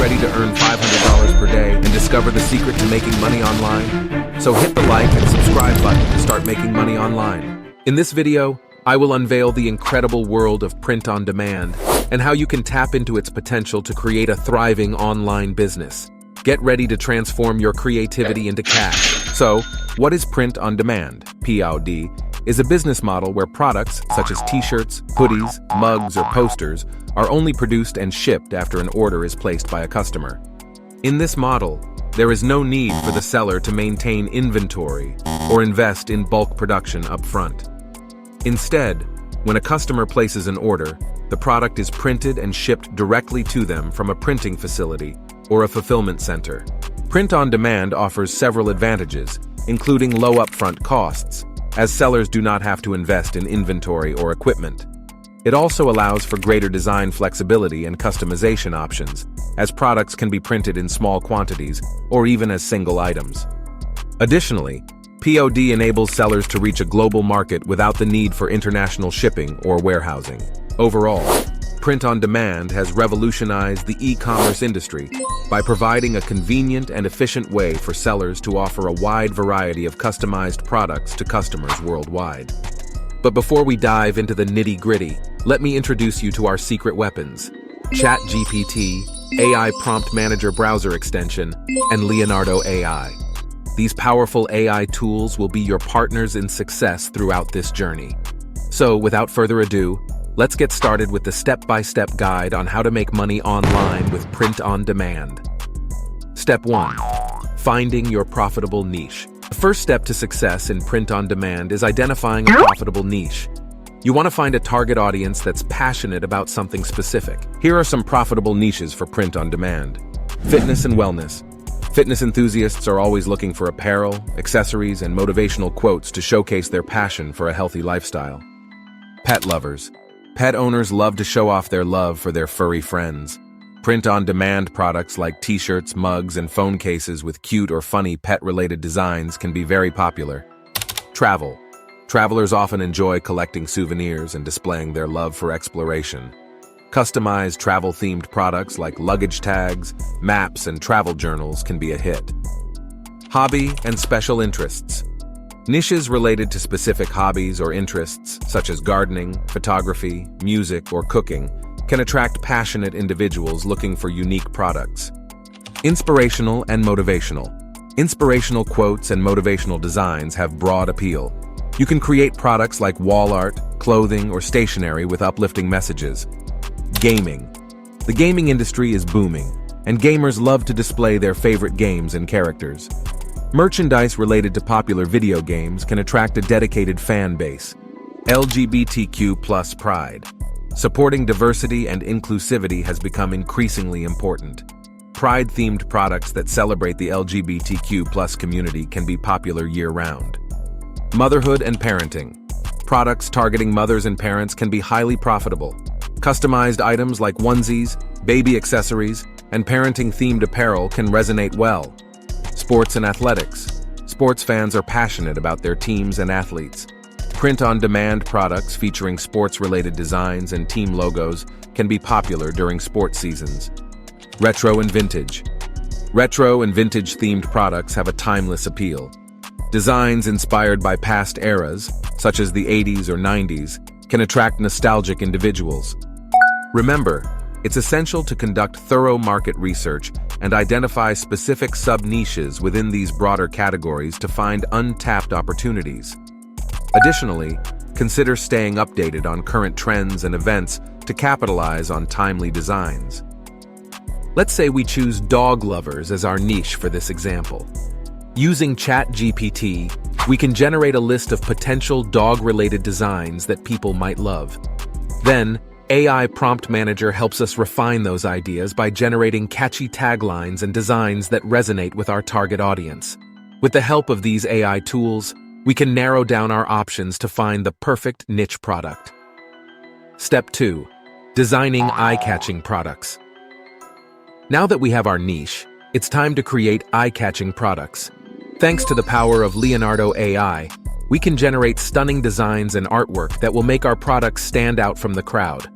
ready to earn $500 per day and discover the secret to making money online? So hit the like and subscribe button to start making money online. In this video, I will unveil the incredible world of print on demand and how you can tap into its potential to create a thriving online business. Get ready to transform your creativity into cash. So, what is print on demand? POD is a business model where products such as t-shirts, hoodies, mugs, or posters are only produced and shipped after an order is placed by a customer. In this model, there is no need for the seller to maintain inventory or invest in bulk production up front. Instead, when a customer places an order, the product is printed and shipped directly to them from a printing facility or a fulfillment center. Print on demand offers several advantages, including low upfront costs, as sellers do not have to invest in inventory or equipment. It also allows for greater design flexibility and customization options, as products can be printed in small quantities or even as single items. Additionally, POD enables sellers to reach a global market without the need for international shipping or warehousing. Overall, print on demand has revolutionized the e-commerce industry by providing a convenient and efficient way for sellers to offer a wide variety of customized products to customers worldwide. But before we dive into the nitty-gritty, let me introduce you to our secret weapons: ChatGPT, AI Prompt Manager Browser Extension, and Leonardo AI. These powerful AI tools will be your partners in success throughout this journey. So, without further ado, let's get started with the step-by-step guide on how to make money online with print on demand. Step 1. Finding your profitable niche. The first step to success in print on demand is identifying a profitable niche. You want to find a target audience that's passionate about something specific. Here are some profitable niches for print on demand. Fitness and wellness. Fitness enthusiasts are always looking for apparel, accessories, and motivational quotes to showcase their passion for a healthy lifestyle. Pet lovers. Pet owners love to show off their love for their furry friends. Print-on-demand products like t-shirts, mugs, and phone cases with cute or funny pet-related designs can be very popular. Travel. Travelers often enjoy collecting souvenirs and displaying their love for exploration. Customized travel-themed products like luggage tags, maps, and travel journals can be a hit. Hobby and special interests. Niches related to specific hobbies or interests, such as gardening, photography, music, or cooking, can attract passionate individuals looking for unique products. Inspirational and motivational. Inspirational quotes and motivational designs have broad appeal. You can create products like wall art, clothing, or stationery with uplifting messages. Gaming. The gaming industry is booming, and gamers love to display their favorite games and characters. Merchandise related to popular video games can attract a dedicated fan base. LGBTQ+ pride. Supporting diversity and inclusivity has become increasingly important. Pride-themed products that celebrate the LGBTQ+ community can be popular year-round. Motherhood and parenting. Products targeting mothers and parents can be highly profitable. Customized items like onesies, baby accessories, and parenting-themed apparel can resonate well. Sports and athletics. Sports fans are passionate about their teams and athletes. Print-on-demand products featuring sports-related designs and team logos can be popular during sports seasons. Retro and vintage. Retro and vintage-themed products have a timeless appeal. Designs inspired by past eras, such as the 80s or 90s, can attract nostalgic individuals. Remember, it's essential to conduct thorough market research and identify specific sub-niches within these broader categories to find untapped opportunities. Additionally, consider staying updated on current trends and events to capitalize on timely designs. Let's say we choose dog lovers as our niche for this example. Using ChatGPT, we can generate a list of potential dog-related designs that people might love. Then, AI Prompt Manager helps us refine those ideas by generating catchy taglines and designs that resonate with our target audience. With the help of these AI tools, we can narrow down our options to find the perfect niche product. Step 2. Designing eye-catching products. Now that we have our niche, it's time to create eye-catching products. Thanks to the power of Leonardo AI, we can generate stunning designs and artwork that will make our products stand out from the crowd.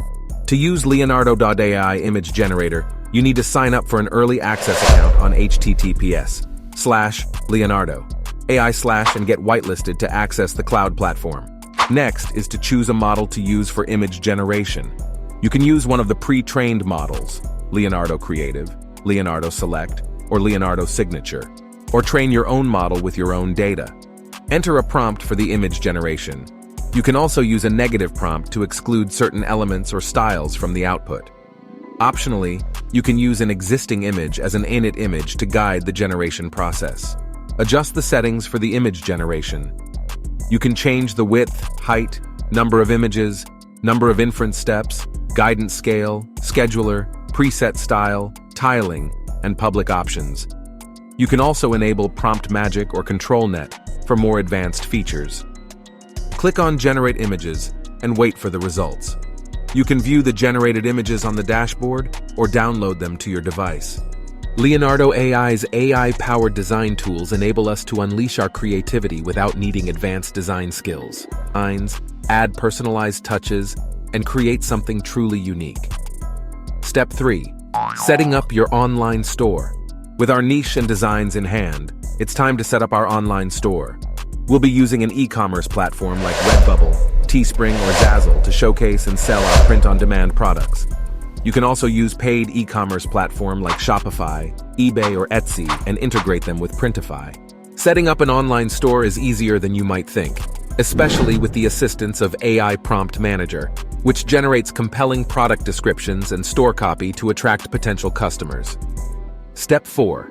To use Leonardo.ai image generator, you need to sign up for an early access account on https:/Leonardo AI/ and get whitelisted to access the cloud platform. Next is to choose a model to use for image generation. You can use one of the pre-trained models, Leonardo Creative, Leonardo Select, or Leonardo Signature, or train your own model with your own data. Enter a prompt for the image generation. You can also use a negative prompt to exclude certain elements or styles from the output. Optionally, you can use an existing image as an init image to guide the generation process. Adjust the settings for the image generation. You can change the width, height, number of images, number of inference steps, guidance scale, scheduler, preset style, tiling, and public options. You can also enable prompt magic or control net for more advanced features. Click on Generate Images and wait for the results. You can view the generated images on the dashboard or download them to your device. Leonardo AI's AI-powered design tools enable us to unleash our creativity without needing advanced design skills. Add personalized touches, and create something truly unique. Step 3. Setting up your online store. With our niche and designs in hand, it's time to set up our online store. We'll be using an e-commerce platform like Redbubble, Teespring, or Zazzle to showcase and sell our print-on-demand products. You can also use paid e-commerce platform like Shopify, eBay, or Etsy and integrate them with Printify. Setting up an online store is easier than you might think, especially with the assistance of AI Prompt Manager, which generates compelling product descriptions and store copy to attract potential customers. Step 4.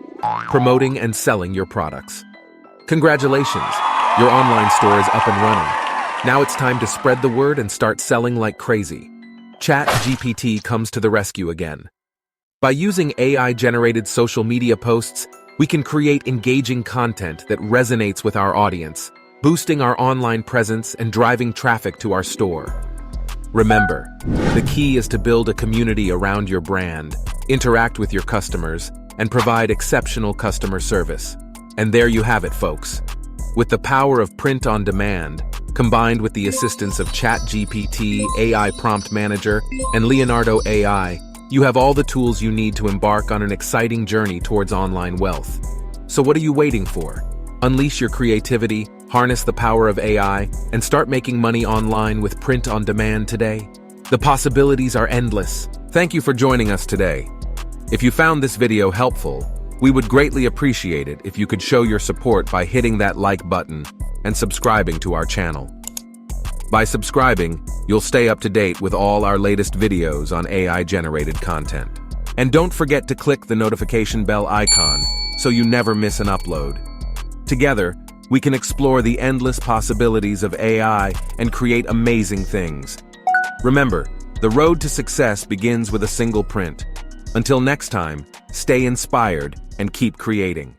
Promoting and selling your products. Congratulations! Your online store is up and running. Now it's time to spread the word and start selling like crazy. ChatGPT comes to the rescue again. By using AI-generated social media posts, we can create engaging content that resonates with our audience, boosting our online presence and driving traffic to our store. Remember, the key is to build a community around your brand, interact with your customers, and provide exceptional customer service. And there you have it, folks. With the power of print on demand, combined with the assistance of ChatGPT, AI Prompt Manager, and Leonardo AI, you have all the tools you need to embark on an exciting journey towards online wealth. So what are you waiting for? Unleash your creativity, harness the power of AI, and start making money online with print on demand today. The possibilities are endless. Thank you for joining us today. If you found this video helpful, we would greatly appreciate it if you could show your support by hitting that like button and subscribing to our channel. By subscribing, you'll stay up to date with all our latest videos on AI-generated content. And don't forget to click the notification bell icon so you never miss an upload. Together, we can explore the endless possibilities of AI and create amazing things. Remember, the road to success begins with a single print. Until next time, stay inspired and keep creating.